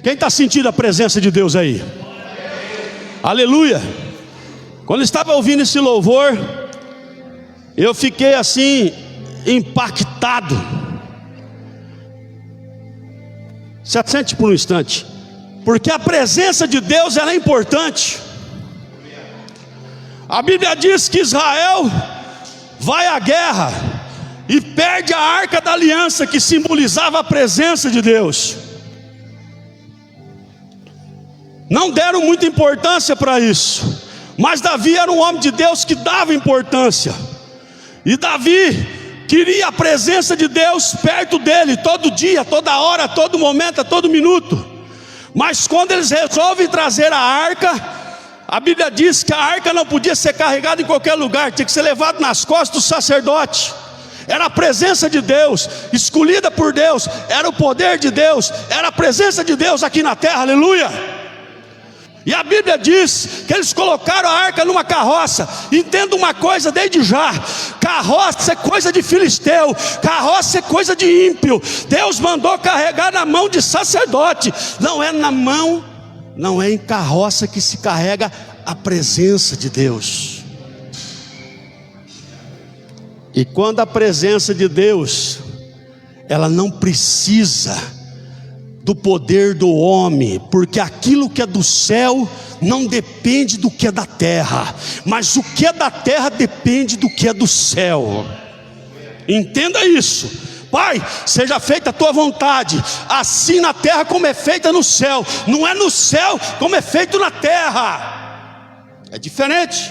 Quem está sentindo a presença de Deus aí? Aleluia. Quando eu estava ouvindo esse louvor, eu fiquei assim, impactado. Se assente por um instante, porque a presença de Deus ela é importante. A Bíblia diz que Israel vai à guerra e perde a arca da aliança, que simbolizava a presença de Deus. Não deram muita importância para isso, mas Davi era um homem de Deus que dava importância. E Davi queria a presença de Deus perto dele, todo dia, toda hora, todo momento, a todo minuto. Mas quando eles resolvem trazer a arca, a Bíblia diz que a arca não podia ser carregada em qualquer lugar, tinha que ser levado nas costas do sacerdote. Era a presença de Deus, escolhida por Deus, era o poder de Deus, era a presença de Deus aqui na terra, aleluia. E a Bíblia diz que eles colocaram a arca numa carroça. Entenda uma coisa desde já: carroça é coisa de filisteu, carroça é coisa de ímpio. Deus mandou carregar na mão de sacerdote. Não é na mão, não é em carroça que se carrega a presença de Deus. E quando a presença de Deus, ela não precisa do poder do homem, porque aquilo que é do céu não depende do que é da terra, mas o que é da terra depende do que é do céu. Entenda isso. Pai, seja feita a tua vontade, assim na terra como é feita no céu. Não é no céu como é feito na terra, é diferente.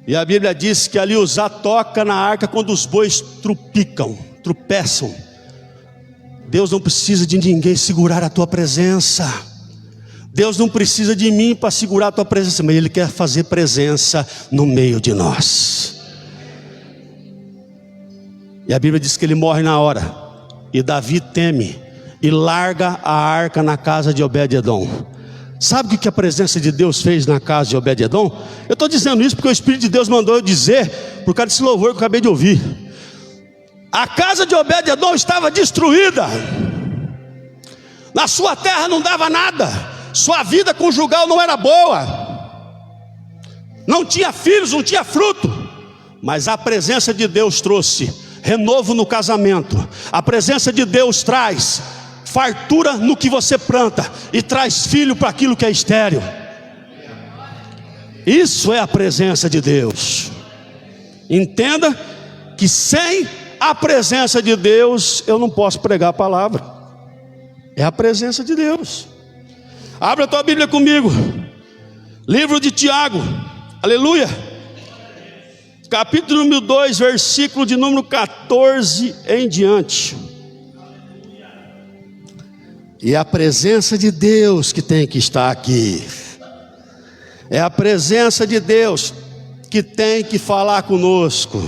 E a Bíblia diz que ali Uzá toca na arca quando os bois tropeçam. Deus não precisa de ninguém segurar a tua presença. Deus não precisa de mim para segurar a tua presença, mas Ele quer fazer presença no meio de nós. E a Bíblia diz que ele morre na hora. E Davi teme e larga a arca na casa de Obed-edom. Sabe o que a presença de Deus fez na casa de Obed-edom? Eu estou dizendo isso porque o Espírito de Deus mandou eu dizer, por causa desse louvor que eu acabei de ouvir. A casa de Obed-edom estava destruída. Na sua terra não dava nada. Sua vida conjugal não era boa. Não tinha filhos, não tinha fruto. Mas a presença de Deus trouxe renovo no casamento. A presença de Deus traz fartura no que você planta e traz filho para aquilo que é estéril. Isso é a presença de Deus. Entenda que sem a presença de Deus eu não posso pregar a palavra. É a presença de Deus. Abra a tua Bíblia comigo, livro de Tiago, aleluia, capítulo número 2, versículo de número 14 em diante. E a presença de Deus que tem que estar aqui. É a presença de Deus que tem que falar conosco.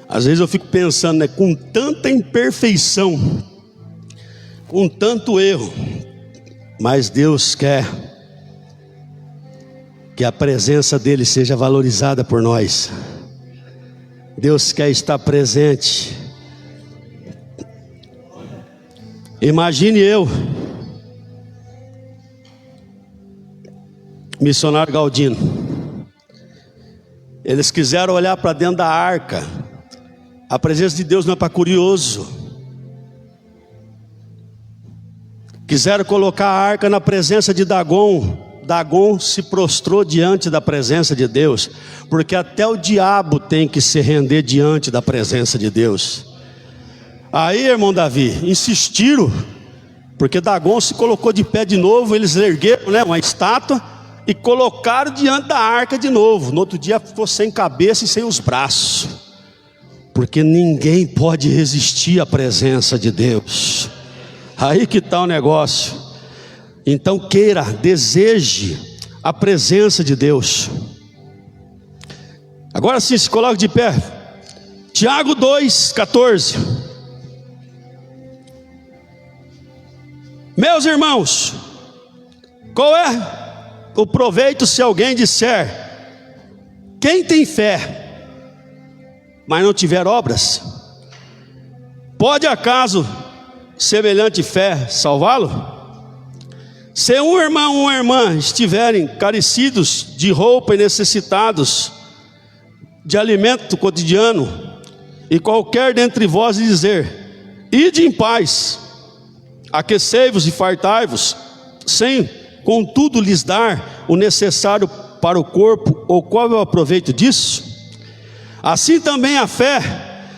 Às vezes eu fico pensando, né, com tanta imperfeição, com tanto erro, mas Deus quer que a presença dele seja valorizada por nós. Deus quer estar presente. Imagine eu, missionário Galdino, eles quiseram olhar para dentro da arca. A presença de Deus não é para curioso. Quiseram colocar a arca na presença de Dagon. Dagon se prostrou diante da presença de Deus, porque até o diabo tem que se render diante da presença de Deus. Aí, irmão Davi, insistiram, porque Dagon se colocou de pé de novo. Eles ergueram, né, uma estátua e colocaram diante da arca de novo. No outro dia ficou sem cabeça e sem os braços, porque ninguém pode resistir à presença de Deus. Aí que está o negócio. Então queira, deseje a presença de Deus. Agora sim, se coloque de pé. Tiago 2,14. Meus irmãos, qual é o proveito se alguém disser: Quem tem fé, mas não tiver obras, pode acaso semelhante fé salvá-lo? Se um irmão ou uma irmã estiverem carecidos de roupa e necessitados de alimento cotidiano, e qualquer dentre vós dizer: ide em paz, aquecei-vos e fartai-vos, sem contudo lhes dar o necessário para o corpo, ou qual é o aproveito disso? Assim também a fé,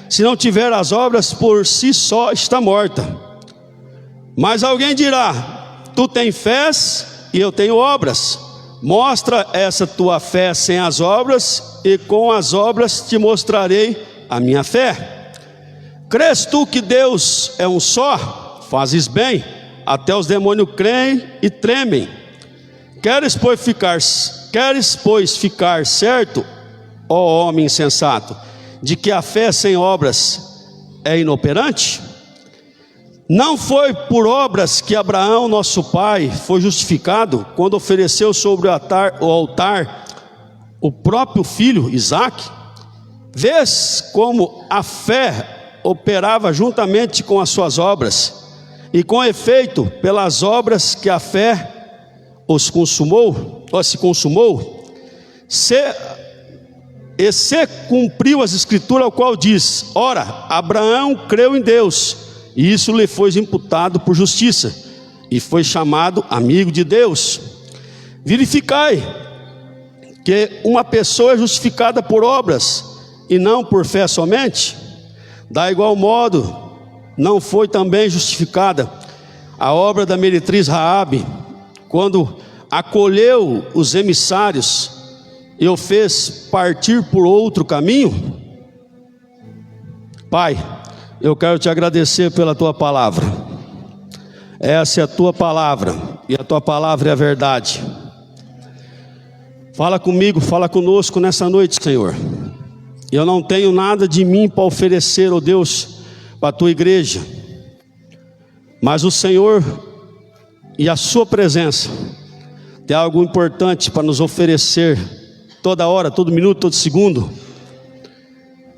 se não tiver as obras, por si só está morta. Mas alguém dirá: tu tens fé e eu tenho obras. Mostra essa tua fé sem as obras, e com as obras te mostrarei a minha fé. Crês tu que Deus é um só? Fazes bem, até os demônios creem e tremem. Queres, pois, ficar certo, ó homem insensato, de que a fé sem obras é inoperante? Não foi por obras que Abraão, nosso pai, foi justificado, quando ofereceu sobre o altar o próprio filho Isaque? Vês como a fé operava juntamente com as suas obras, e com efeito, pelas obras que a fé se consumou, se cumpriu as escrituras, ao qual diz: ora, Abraão creu em Deus, e isso lhe foi imputado por justiça, e foi chamado amigo de Deus. Verificai que uma pessoa é justificada por obras, e não por fé somente. Da igual modo, não foi também justificada a obra da meretriz Raabe, quando acolheu os emissários e o fez partir por outro caminho? Pai, eu quero te agradecer pela tua palavra. Essa é a tua palavra, e a tua palavra é a verdade. Fala comigo, fala conosco nessa noite, Senhor. Eu não tenho nada de mim para oferecer, ó Deus, para a tua igreja, mas o Senhor e a sua presença tem algo importante para nos oferecer toda hora, todo minuto, todo segundo.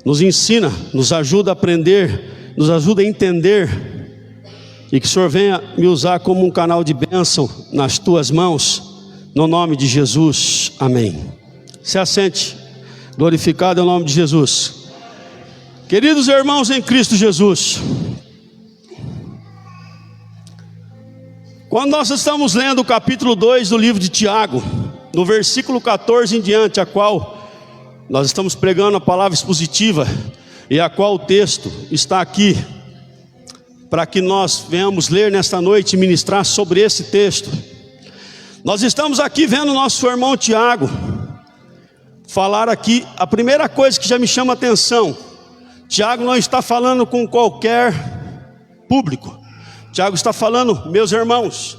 Nos ensina, nos ajuda a aprender, nos ajuda a entender, e que o Senhor venha me usar como um canal de bênção nas tuas mãos, no nome de Jesus, amém. Se assente, glorificado é o nome de Jesus. Queridos irmãos em Cristo Jesus, quando nós estamos lendo o capítulo 2 do livro de Tiago, no versículo 14 em diante, a qual nós estamos pregando a palavra expositiva, e a qual o texto está aqui, para que nós venhamos ler nesta noite e ministrar sobre esse texto. Nós estamos aqui vendo nosso irmão Tiago falar aqui. A primeira coisa que já me chama a atenção: Tiago não está falando com qualquer público. Tiago está falando, meus irmãos.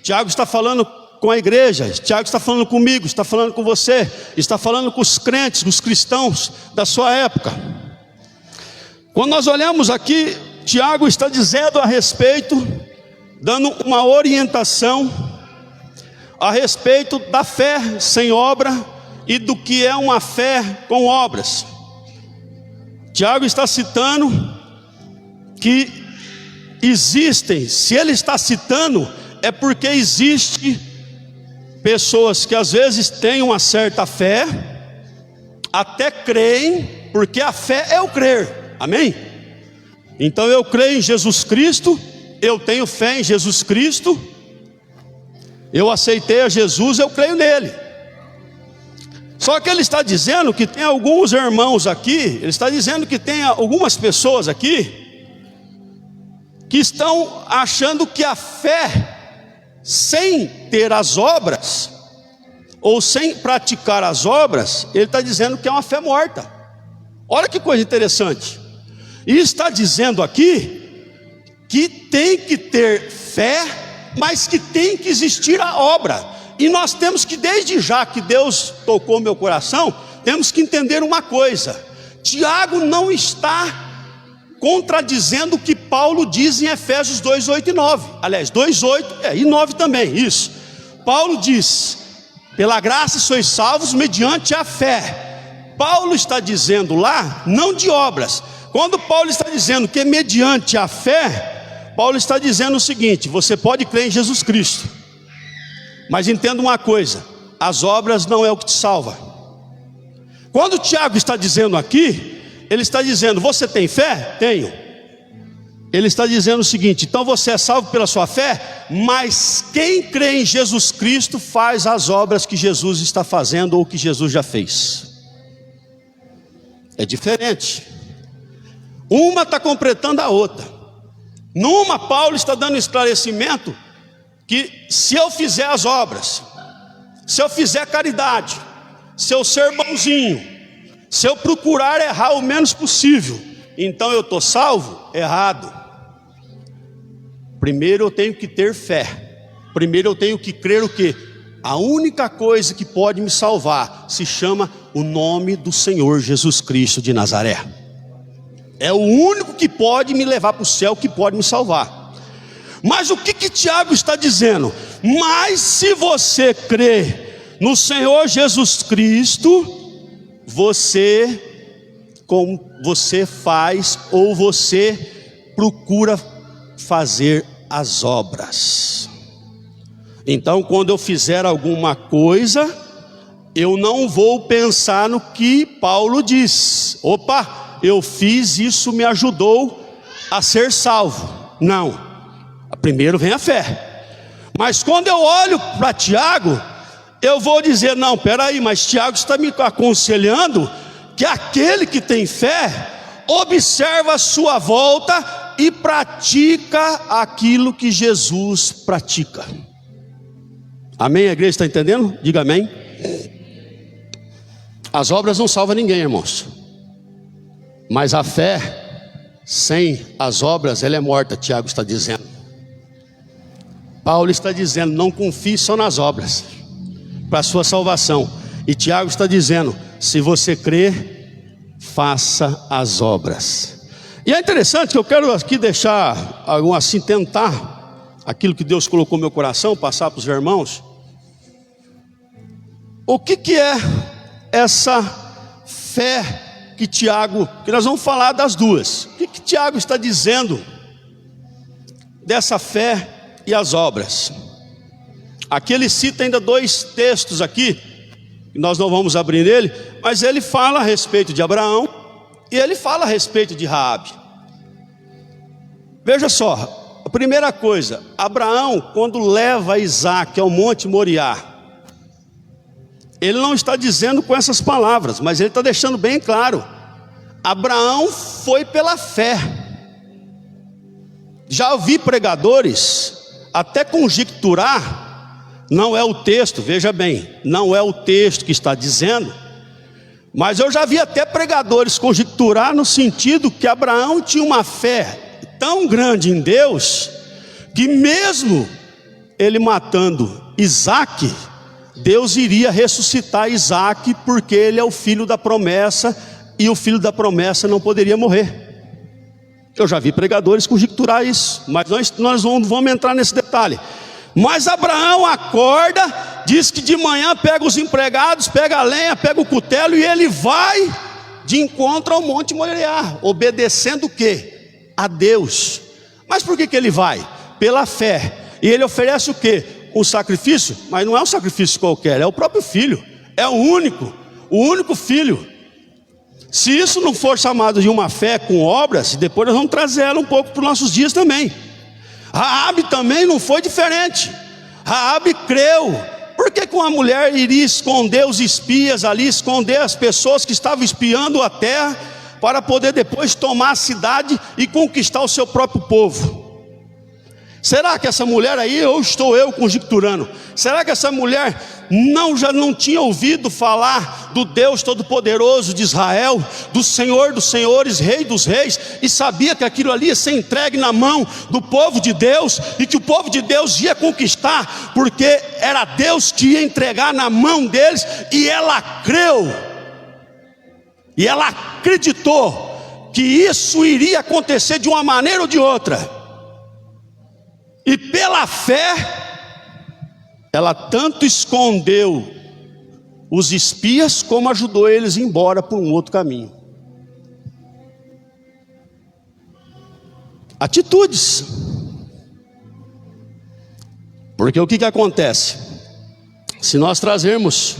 Tiago está falando com a igreja. Tiago está falando comigo, está falando com você, está falando com os crentes, com os cristãos da sua época. Quando nós olhamos aqui, Tiago está dizendo a respeito, dando uma orientação a respeito da fé sem obra e do que é uma fé com obras. Tiago está citando que existem, se ele está citando, é porque existe pessoas que às vezes têm uma certa fé, até creem, porque a fé é o crer, amém? Então eu creio em Jesus Cristo, eu tenho fé em Jesus Cristo, eu aceitei a Jesus, eu creio nele. Só que ele está dizendo que tem alguns irmãos aqui, ele está dizendo que tem algumas pessoas aqui que estão achando que a fé sem ter as obras, ou sem praticar as obras, ele está dizendo que é uma fé morta. Olha que coisa interessante. E está dizendo aqui que tem que ter fé, mas que tem que existir a obra. E nós temos que, desde já que Deus tocou meu coração, temos que entender uma coisa: Tiago não está contradizendo o que Paulo diz em Efésios 2, 8 e 9. Aliás, 2, 8 e 9 também, isso. Paulo diz: pela graça sois salvos mediante a fé. Paulo está dizendo lá, não de obras. Quando Paulo está dizendo que é mediante a fé, Paulo está dizendo o seguinte: você pode crer em Jesus Cristo, mas entenda uma coisa, as obras não é o que te salva. Quando Tiago está dizendo aqui, ele está dizendo: você tem fé? Tenho. Ele está dizendo o seguinte: então você é salvo pela sua fé, mas quem crê em Jesus Cristo faz as obras que Jesus está fazendo ou que Jesus já fez. É diferente. Uma está completando a outra. Numa, Paulo está dando esclarecimento que se eu fizer as obras, se eu fizer caridade, se eu ser bonzinho, se eu procurar errar o menos possível, então eu estou salvo? Errado. Primeiro eu tenho que ter fé. Primeiro eu tenho que crer o quê? A única coisa que pode me salvar se chama o nome do Senhor Jesus Cristo de Nazaré. É o único que pode me levar para o céu, que pode me salvar. Mas o que Tiago está dizendo? Mas se você crê no Senhor Jesus Cristo, você faz ou você procura fazer as obras. Então, quando eu fizer alguma coisa, eu não vou pensar no que Paulo diz: opa, eu fiz isso, me ajudou a ser salvo. Não, primeiro vem a fé. Mas quando eu olho para Tiago, eu vou dizer: não, peraí, mas Tiago está me aconselhando que aquele que tem fé observa a sua volta e pratica aquilo que Jesus pratica. Amém? A igreja está entendendo? Diga amém. As obras não salvam ninguém, irmãos, mas a fé sem as obras, ela é morta. Tiago está dizendo. Paulo está dizendo: não confie só nas obras para a sua salvação. E Tiago está dizendo: se você crer, faça as obras. E é interessante que eu quero aqui deixar, assim, tentar aquilo que Deus colocou no meu coração, passar para os irmãos. O que é essa fé que Tiago, que nós vamos falar das duas. O que Tiago está dizendo dessa fé e as obras? Aqui ele cita ainda dois textos aqui, nós não vamos abrir nele, mas ele fala a respeito de Abraão e ele fala a respeito de Raabe. Veja só, a primeira coisa, Abraão, quando leva Isaque ao Monte Moriá, ele não está dizendo com essas palavras, mas ele está deixando bem claro: Abraão foi pela fé. Já ouvi pregadores até conjecturar, não é o texto, veja bem, não é o texto que está dizendo, mas eu já vi até pregadores conjecturar no sentido que Abraão tinha uma fé tão grande em Deus, que mesmo ele matando Isaque, Deus iria ressuscitar Isaque, porque ele é o filho da promessa, e o filho da promessa não poderia morrer. Eu já vi pregadores conjecturar isso, mas nós não vamos entrar nesse detalhe. Mas Abraão acorda, diz que de manhã pega os empregados, pega a lenha, pega o cutelo, e ele vai de encontro ao Monte Moriá, obedecendo o quê? A Deus. Mas por que ele vai? Pela fé. E ele oferece o quê? Um sacrifício, mas não é um sacrifício qualquer, é o próprio filho, é o único filho. Se isso não for chamado de uma fé com obras, depois nós vamos trazer ela um pouco para os nossos dias também. Raabe também não foi diferente. Raabe creu. Por que uma mulher iria esconder os espias ali, esconder as pessoas que estavam espiando a terra, para poder depois tomar a cidade e conquistar o seu próprio povo? Será que essa mulher aí, ou estou eu conjecturando, será que essa mulher já não tinha ouvido falar do Deus Todo-Poderoso de Israel, do Senhor dos Senhores, Rei dos Reis, e sabia que aquilo ali ia ser entregue na mão do povo de Deus, e que o povo de Deus ia conquistar, porque era Deus que ia entregar na mão deles, e ela creu, e ela acreditou que isso iria acontecer de uma maneira ou de outra. E pela fé, ela tanto escondeu os espias, como ajudou eles a ir embora por um outro caminho. Atitudes. Porque o que acontece? Se nós trazermos,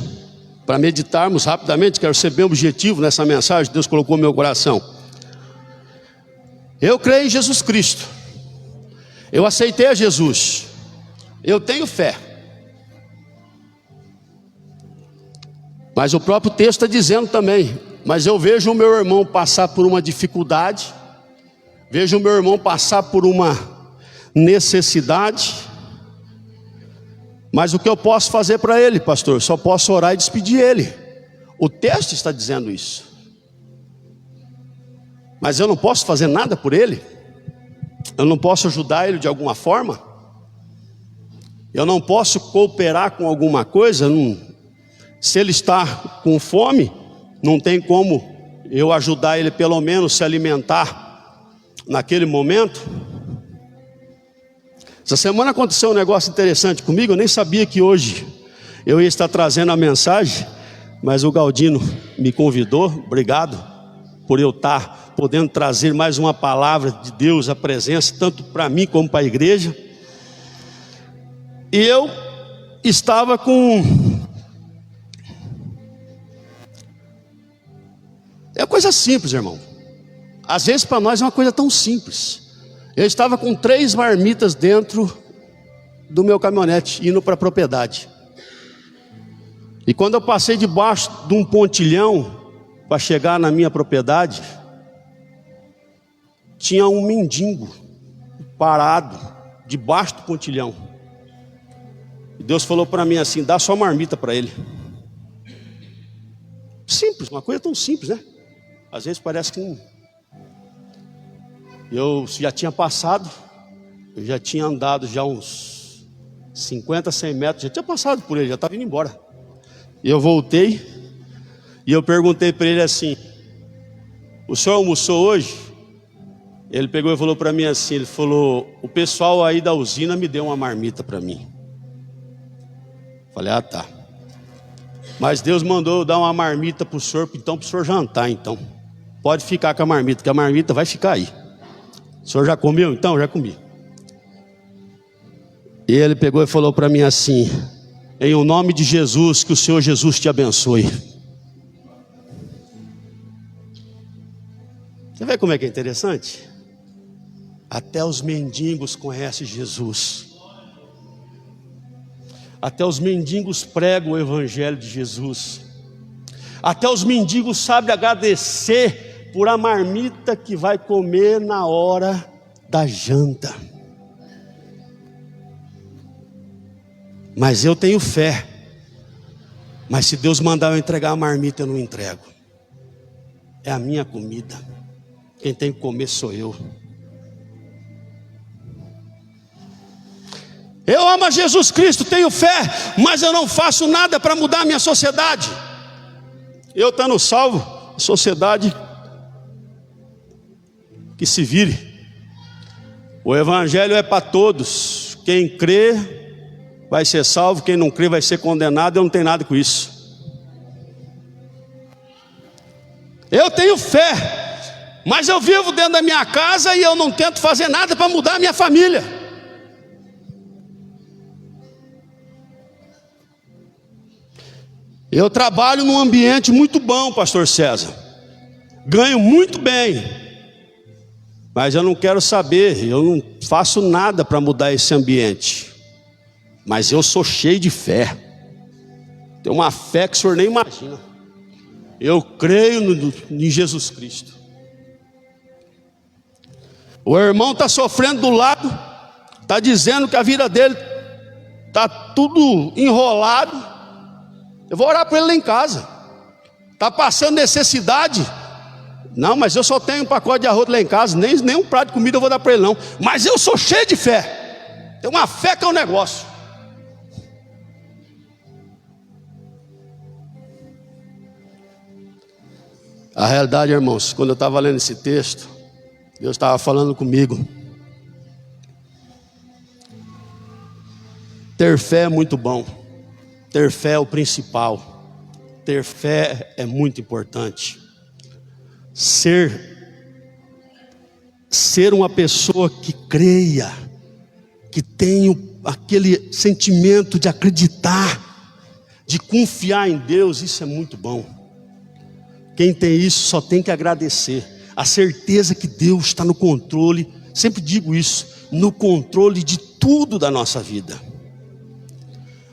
para meditarmos rapidamente, quero ser bem objetivo nessa mensagem que Deus colocou no meu coração. Eu creio em Jesus Cristo. Eu aceitei a Jesus. Eu tenho fé. Mas o próprio texto está dizendo também, mas eu vejo o meu irmão passar por uma dificuldade, vejo o meu irmão passar por uma necessidade, mas o que eu posso fazer para ele, pastor? Só posso orar e despedir ele. O texto está dizendo isso. Mas eu não posso fazer nada por ele? Eu não posso ajudar ele de alguma forma? Eu não posso cooperar com alguma coisa? Se ele está com fome, não tem como eu ajudar ele pelo menos se alimentar naquele momento? Essa semana aconteceu um negócio interessante comigo. Eu nem sabia que hoje eu ia estar trazendo a mensagem, mas o Galdino me convidou. Obrigado por eu estar podendo trazer mais uma palavra de Deus, a presença, tanto para mim como para a igreja. E eu estava com... É coisa simples, irmão. Às vezes para nós é uma coisa tão simples. Eu estava com 3 marmitas dentro do meu caminhonete, indo para a propriedade. E quando eu passei debaixo de um pontilhão para chegar na minha propriedade, tinha um mendigo parado debaixo do pontilhão. E Deus falou para mim assim: dá só marmita para ele. Simples, uma coisa tão simples, né? Às vezes parece que não. Eu já tinha passado, eu já tinha andado já uns 50, 100 metros, já tinha passado por ele, já estava indo embora. E eu voltei e eu perguntei para ele assim: o senhor almoçou hoje? Ele pegou e falou para mim assim, ele falou: o pessoal aí da usina me deu uma marmita para mim. Falei: ah, tá. Mas Deus mandou eu dar uma marmita para o senhor, então para o senhor jantar, então. Pode ficar com a marmita, que a marmita vai ficar aí. O senhor já comeu? Então, já comi. E ele pegou e falou para mim assim: em o nome de Jesus, que o Senhor Jesus te abençoe. Você vê como é que é interessante? Até os mendigos conhecem Jesus. Até os mendigos pregam o evangelho de Jesus. Até os mendigos sabem agradecer por a marmita que vai comer na hora da janta. Mas eu tenho fé. Mas se Deus mandar eu entregar a marmita, eu não entrego. É a minha comida. Quem tem que comer sou eu. Eu amo a Jesus Cristo, tenho fé, mas eu não faço nada para mudar a minha sociedade. Eu estando salvo, a sociedade que se vire. O evangelho é para todos. Quem crê vai ser salvo, quem não crê vai ser condenado. Eu não tenho nada com isso. Eu tenho fé, mas eu vivo dentro da minha casa e eu não tento fazer nada para mudar a minha família. Eu trabalho num ambiente muito bom, pastor César. Ganho muito bem. Mas eu não quero saber, eu não faço nada para mudar esse ambiente. Mas eu sou cheio de fé. Tenho uma fé que o senhor nem imagina. Eu creio em Jesus Cristo. O irmão está sofrendo do lado, está dizendo que a vida dele está tudo enrolado. Eu vou orar para ele lá em casa. Está passando necessidade. Não, mas eu só tenho um pacote de arroz lá em casa, nem um prato de comida eu vou dar para ele não. Mas eu sou cheio de fé. Tem uma fé que é um negócio. A realidade, irmãos, quando eu estava lendo esse texto, Deus estava falando comigo. Ter fé é muito bom. Ter fé é o principal. ter fé é muito importante. Ser uma pessoa que creia, que tenha aquele sentimento de acreditar, de confiar em Deus, isso é muito bom. Quem tem isso só tem que agradecer. A certeza que Deus está no controle, sempre digo isso, no controle de tudo da nossa vida.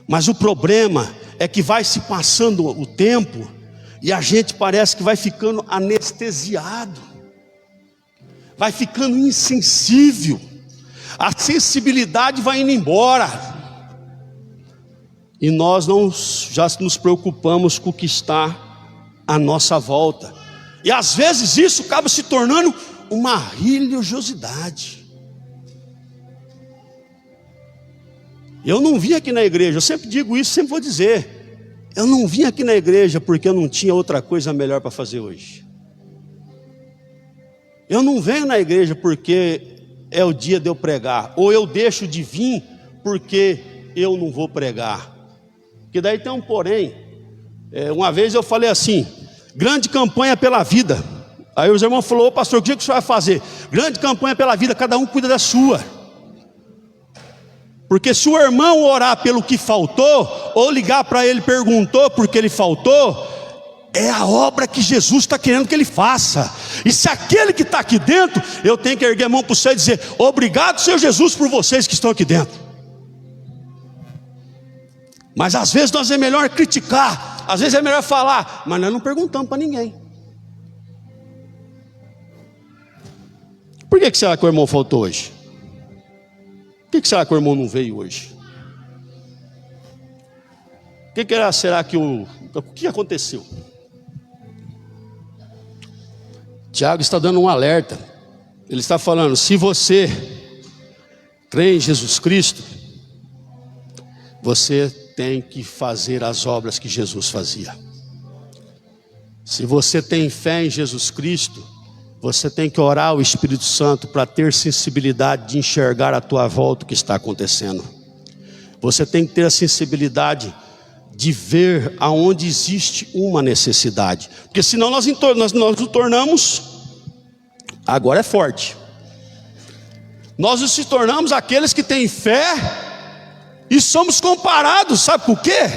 Mas o problema é que vai se passando o tempo e a gente parece que vai ficando anestesiado, vai ficando insensível, a sensibilidade vai indo embora, e nós já nos preocupamos com o que está à nossa volta, e às vezes isso acaba se tornando uma religiosidade. Eu não vim aqui na igreja, eu sempre digo isso, sempre vou dizer, eu não vim aqui na igreja porque eu não tinha outra coisa melhor para fazer hoje. Eu não venho na igreja porque é o dia de eu pregar, ou eu deixo de vir porque eu não vou pregar. Porque daí tem um porém. Uma vez eu falei assim: grande campanha pela vida. Aí os irmãos falaram: ô pastor, o que o senhor vai fazer? Grande campanha pela vida, cada um cuida da sua. Porque se o irmão orar pelo que faltou, ou ligar para ele perguntou porque ele faltou, é a obra que Jesus está querendo que ele faça. E se aquele que está aqui dentro, eu tenho que erguer a mão para o céu e dizer: obrigado, Senhor Jesus, por vocês que estão aqui dentro. Mas às vezes nós é melhor criticar, às vezes é melhor falar, mas nós não perguntamos para ninguém. Por que será que o irmão faltou hoje? Por que será que o irmão não veio hoje? Será que o que aconteceu? Tiago está dando um alerta. Ele está falando: se você crê em Jesus Cristo, você tem que fazer as obras que Jesus fazia. Se você tem fé em Jesus Cristo, você tem que orar ao Espírito Santo para ter sensibilidade de enxergar à tua volta o que está acontecendo. Você tem que ter a sensibilidade de ver aonde existe uma necessidade, porque senão nós nos tornamos, agora é forte, nós nos tornamos aqueles que têm fé e somos comparados, sabe por quê?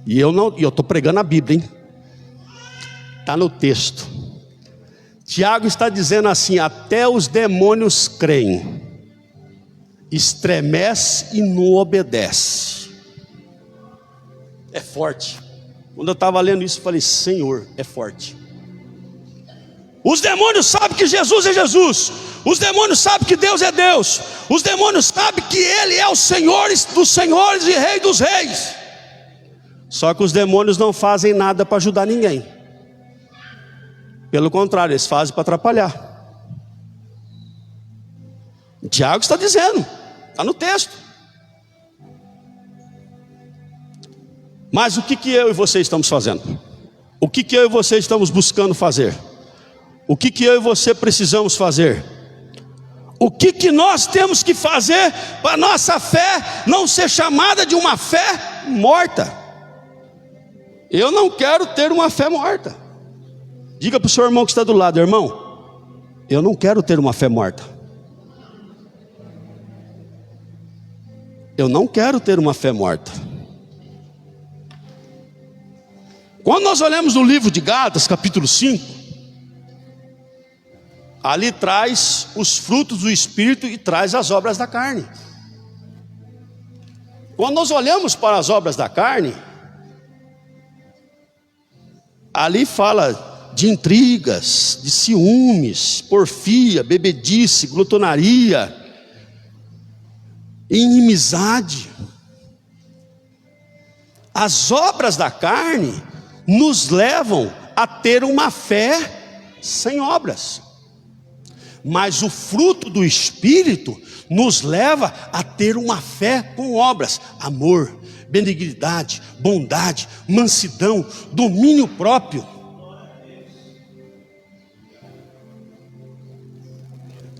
E eu estou pregando a Bíblia, hein? Está no texto. Tiago está dizendo assim: até os demônios creem, estremece e não obedece. É forte. Quando eu estava lendo isso, eu falei: Senhor, é forte. Os demônios sabem que Jesus é Jesus, os demônios sabem que Deus é Deus, os demônios sabem que Ele é o Senhor dos senhores e Rei dos reis. Só que os demônios não fazem nada para ajudar ninguém. Pelo contrário, eles fazem para atrapalhar. Tiago está dizendo, está no texto. Mas o que eu e você estamos fazendo? O que eu e você estamos buscando fazer? O que eu e você precisamos fazer? O que nós temos que fazer para a nossa fé não ser chamada de uma fé morta? Eu não quero ter uma fé morta. Diga para o seu irmão que está do lado: irmão, eu não quero ter uma fé morta. Eu não quero ter uma fé morta. Quando nós olhamos no livro de Gálatas, capítulo 5, ali traz os frutos do Espírito e traz as obras da carne. Quando nós olhamos para as obras da carne, ali fala de intrigas, de ciúmes, porfia, bebedice, glutonaria, inimizade. As obras da carne nos levam a ter uma fé sem obras, mas o fruto do Espírito nos leva a ter uma fé com obras: amor, benignidade, bondade, mansidão, domínio próprio.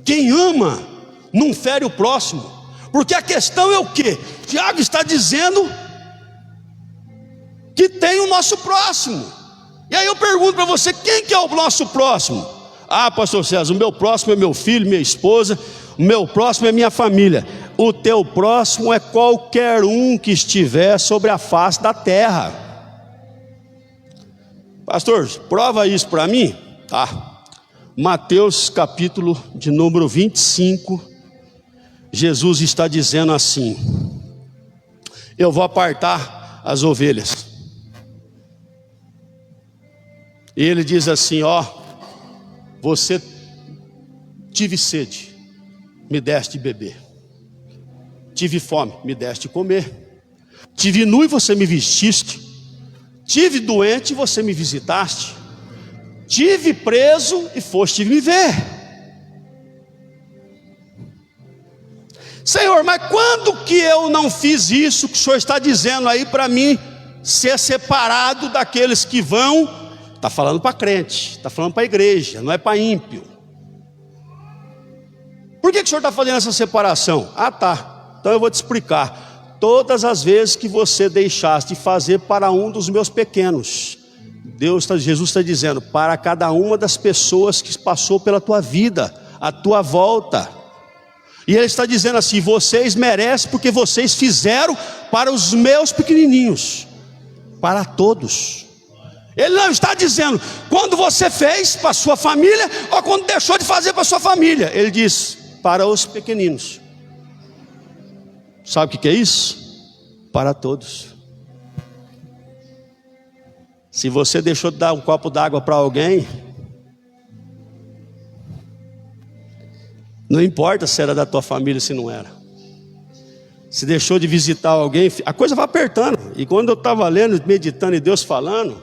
Quem ama não fere o próximo, porque a questão é o quê? Tiago está dizendo que tem o nosso próximo. E aí eu pergunto para você, quem que é o nosso próximo? Ah, pastor César, o meu próximo é meu filho, minha esposa, o meu próximo é minha família. O teu próximo é qualquer um que estiver sobre a face da terra. Pastor, prova isso para mim? Tá. Mateus capítulo de número 25, Jesus está dizendo assim: eu vou apartar as ovelhas. E ele diz assim: ó, você tive sede, me deste de beber. Tive fome, me deste de comer. Tive nu e você me vestiste. Tive doente e você me visitaste. Tive preso e foste me ver. Senhor, mas quando que eu não fiz isso que o Senhor está dizendo aí para mim ser separado daqueles que vão? Está falando para crente, está falando para a igreja, não é para ímpio. Por que o Senhor está fazendo essa separação? Ah, tá, então eu vou te explicar. Todas as vezes que você deixaste de fazer para um dos meus pequenos, Jesus está dizendo, para cada uma das pessoas que passou pela tua vida, a tua volta. E Ele está dizendo assim: vocês merecem porque vocês fizeram para os meus pequenininhos, para todos. Ele não está dizendo quando você fez para a sua família ou quando deixou de fazer para a sua família. Ele diz para os pequeninos. Sabe o que é isso? Para todos. Se você deixou de dar um copo d'água para alguém, não importa se era da tua família, se não era. Se deixou de visitar alguém, a coisa vai apertando. E quando eu estava lendo, meditando e Deus falando,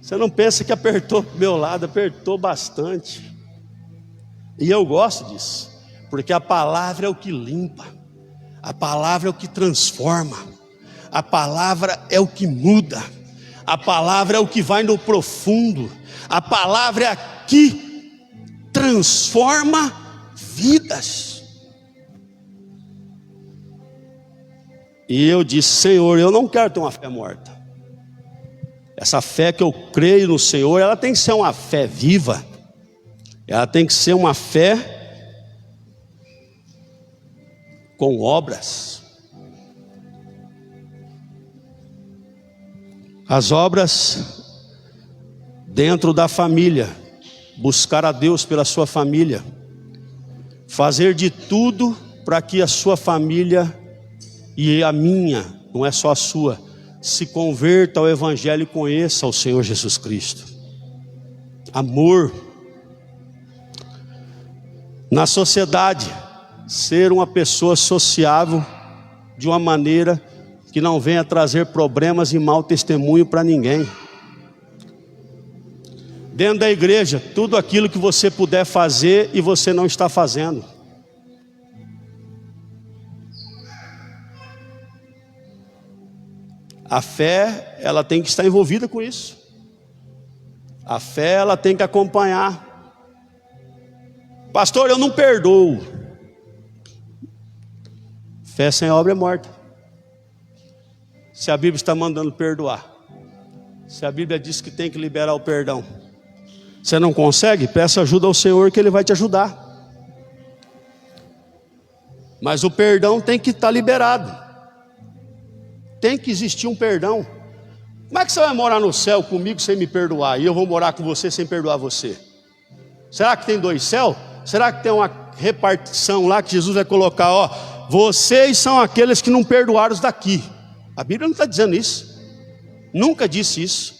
você não pensa que apertou do meu lado, apertou bastante. E eu gosto disso, porque a palavra é o que limpa, a palavra é o que transforma, a palavra é o que muda, a palavra é o que vai no profundo, a palavra é a que transforma vidas. E eu disse: Senhor, eu não quero ter uma fé morta. Essa fé que eu creio no Senhor, ela tem que ser uma fé viva. Ela tem que ser uma fé com obras. As obras dentro da família, buscar a Deus pela sua família, fazer de tudo para que a sua família e a minha, não é só a sua, se converta ao Evangelho e conheça o Senhor Jesus Cristo. Amor. Na sociedade, ser uma pessoa sociável de uma maneira que não venha trazer problemas e mau testemunho para ninguém. Dentro da igreja, tudo aquilo que você puder fazer e você não está fazendo. A fé, ela tem que estar envolvida com isso. A fé, ela tem que acompanhar. Pastor, eu não perdoo. Fé sem obra é morta. Se a Bíblia está mandando perdoar, se a Bíblia diz que tem que liberar o perdão, você não consegue? Peça ajuda ao Senhor que Ele vai te ajudar. Mas o perdão tem que estar liberado. Tem que existir um perdão. Como é que você vai morar no céu comigo sem me perdoar? E eu vou morar com você sem perdoar você? Será que tem dois céus? Será que tem uma repartição lá que Jesus vai colocar? Ó, vocês são aqueles que não perdoaram os daqui. A Bíblia não está dizendo isso. Nunca disse isso.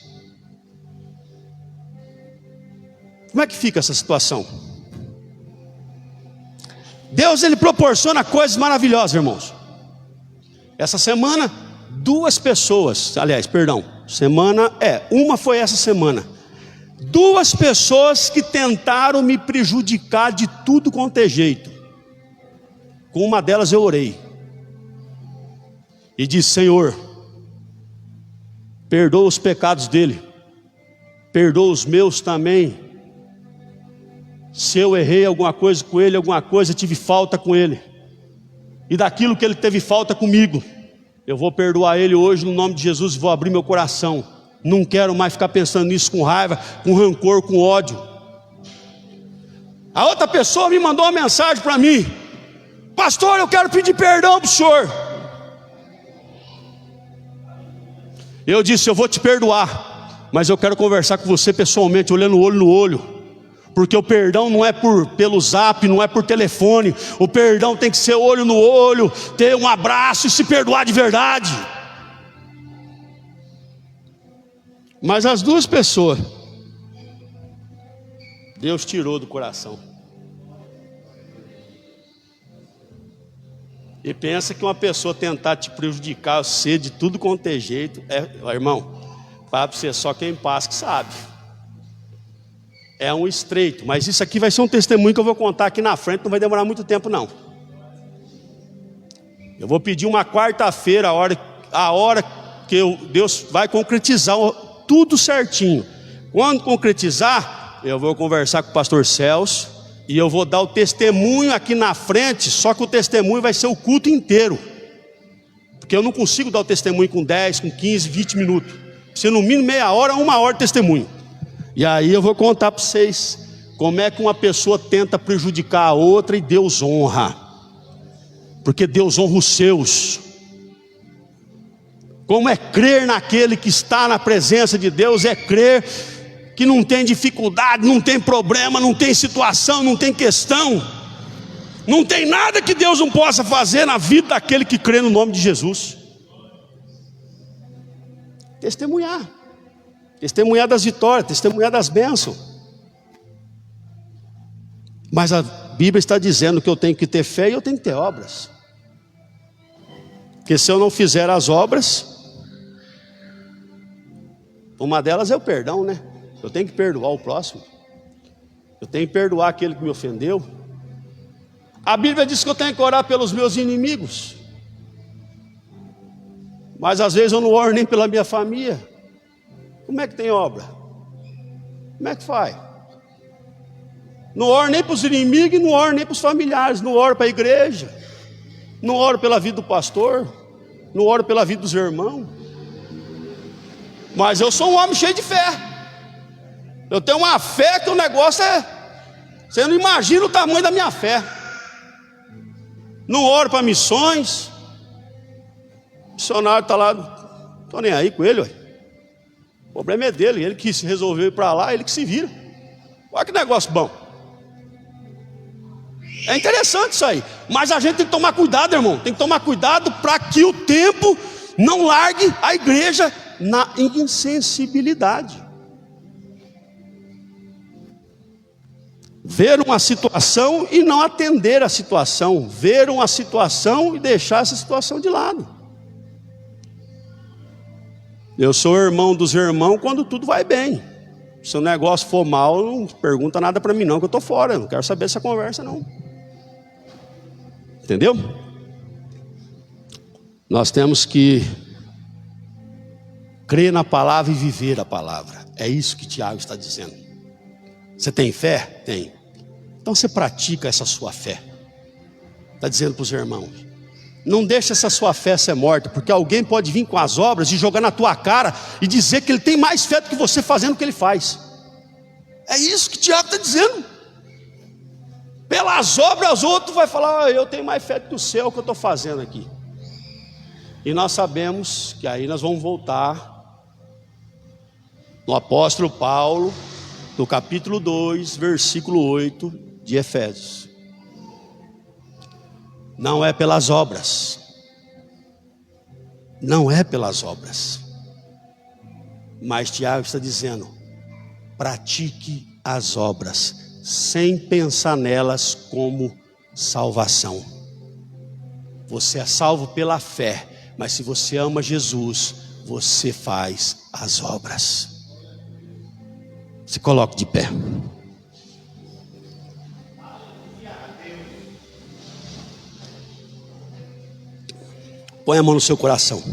Como é que fica essa situação? Deus, Ele proporciona coisas maravilhosas, irmãos. Essa semana, uma foi essa semana. 2 pessoas que tentaram me prejudicar de tudo quanto é jeito. Com uma delas eu orei. E disse: Senhor, perdoa os pecados dele, perdoa os meus também. Se eu errei alguma coisa com ele, tive falta com ele, e daquilo que ele teve falta comigo, Eu vou perdoar ele hoje no nome de Jesus e vou abrir meu coração. Não quero mais ficar pensando nisso com raiva, com rancor, com ódio. A outra pessoa me mandou uma mensagem para mim: pastor, eu quero pedir perdão para o senhor. Eu disse: eu vou te perdoar, mas eu quero conversar com você pessoalmente, olhando olho no olho. Porque o perdão não é pelo zap, não é por telefone. O perdão tem que ser olho no olho, ter um abraço e se perdoar de verdade. Mas as duas pessoas, Deus tirou do coração. E pensa que uma pessoa tentar te prejudicar, você de tudo quanto é jeito, irmão, para você, só quem passa que sabe. É um estreito, mas isso aqui vai ser um testemunho que eu vou contar aqui na frente, não vai demorar muito tempo não. Eu vou pedir uma quarta-feira, a hora que Deus vai concretizar tudo certinho. Quando concretizar, eu vou conversar com o pastor Celso e eu vou dar o testemunho aqui na frente, só que o testemunho vai ser o culto inteiro. Porque eu não consigo dar o testemunho com 10, com 15, 20 minutos. Precisa no mínimo meia hora, 1 hora de testemunho. E aí eu vou contar para vocês como é que uma pessoa tenta prejudicar a outra e Deus honra. Porque Deus honra os seus. Como é crer naquele que está na presença de Deus, é crer que não tem dificuldade, não tem problema, não tem situação, não tem questão. Não tem nada que Deus não possa fazer na vida daquele que crê no nome de Jesus. Testemunhar. Testemunhar das vitórias, testemunhar das bênçãos. Mas a Bíblia está dizendo que eu tenho que ter fé e eu tenho que ter obras. Porque se eu não fizer as obras, uma delas é o perdão, né? Eu tenho que perdoar o próximo. Eu tenho que perdoar aquele que me ofendeu. A Bíblia diz que eu tenho que orar pelos meus inimigos. Mas às vezes eu não oro nem pela minha família. Como é que tem obra? Como é que faz? Não oro nem para os inimigos e não oro nem para os familiares. Não oro para a igreja. Não oro pela vida do pastor. Não oro pela vida dos irmãos. Mas eu sou um homem cheio de fé. Eu tenho uma fé que o negócio é... Você não imagina o tamanho da minha fé. Não oro para missões. O missionário está lá. Não estou nem aí com ele, ué. O problema é dele, ele que se resolveu ir para lá, ele que se vira. Olha que negócio bom. É interessante isso aí. Mas a gente tem que tomar cuidado, irmão. Tem que tomar cuidado para que o tempo não largue a igreja na insensibilidade. Ver uma situação e não atender a situação. Ver uma situação e deixar essa situação de lado. Eu sou irmão dos irmãos quando tudo vai bem. Se o negócio for mal, não pergunta nada para mim não, que eu estou fora. Eu não quero saber dessa conversa não. Entendeu? Nós temos que crer na palavra e viver a palavra. É isso que Tiago está dizendo. Você tem fé? Tem. Então você pratica essa sua fé. Está dizendo para os irmãos. Não deixe essa sua fé ser morta, porque alguém pode vir com as obras e jogar na tua cara e dizer que ele tem mais fé do que você fazendo o que ele faz. É isso que Tiago está dizendo. Pelas obras, outro vai falar: eu tenho mais fé do que o céu que eu estou fazendo aqui. E nós sabemos que aí nós vamos voltar no apóstolo Paulo, no capítulo 2, versículo 8 de Efésios. Não é pelas obras. Não é pelas obras. Mas Tiago está dizendo: pratique as obras, sem pensar nelas como salvação. Você é salvo pela fé, mas se você ama Jesus, você faz as obras. Se coloque de pé. Põe a mão no seu coração.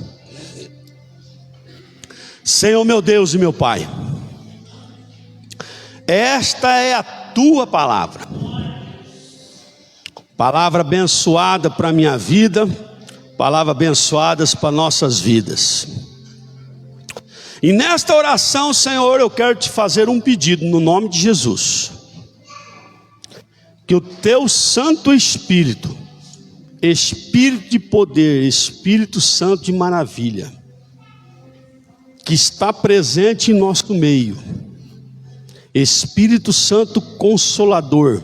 Senhor meu Deus e meu Pai, esta é a tua palavra. Palavra abençoada para a minha vida, Palavras abençoadas para nossas vidas. E nesta oração, Senhor, eu quero te fazer um pedido no nome de Jesus. Que o teu Santo Espírito, Espírito de poder, Espírito Santo de maravilha, que está presente em nosso meio, Espírito Santo Consolador,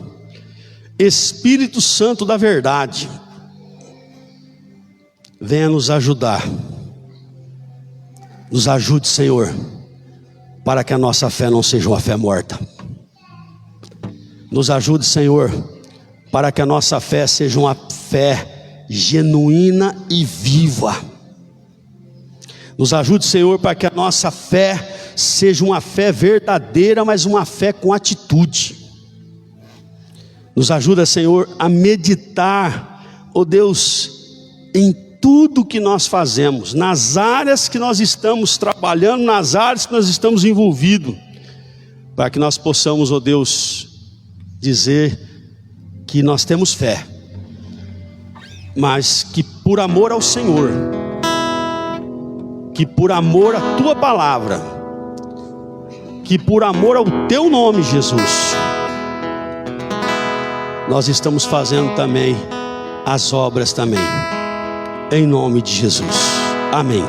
Espírito Santo da verdade, venha nos ajudar. Nos ajude, Senhor, para que a nossa fé não seja uma fé morta. Nos ajude, Senhor, para que a nossa fé seja uma fé genuína e viva. Nos ajude, Senhor, para que a nossa fé seja uma fé verdadeira, mas uma fé com atitude. Nos ajuda, Senhor, a meditar, ó Deus, em tudo que nós fazemos, nas áreas que nós estamos trabalhando, nas áreas que nós estamos envolvidos, para que nós possamos, ó Deus, dizer que nós temos fé, mas que por amor ao Senhor, que por amor à tua palavra, que por amor ao teu nome, Jesus, nós estamos fazendo também as obras também, em nome de Jesus, amém.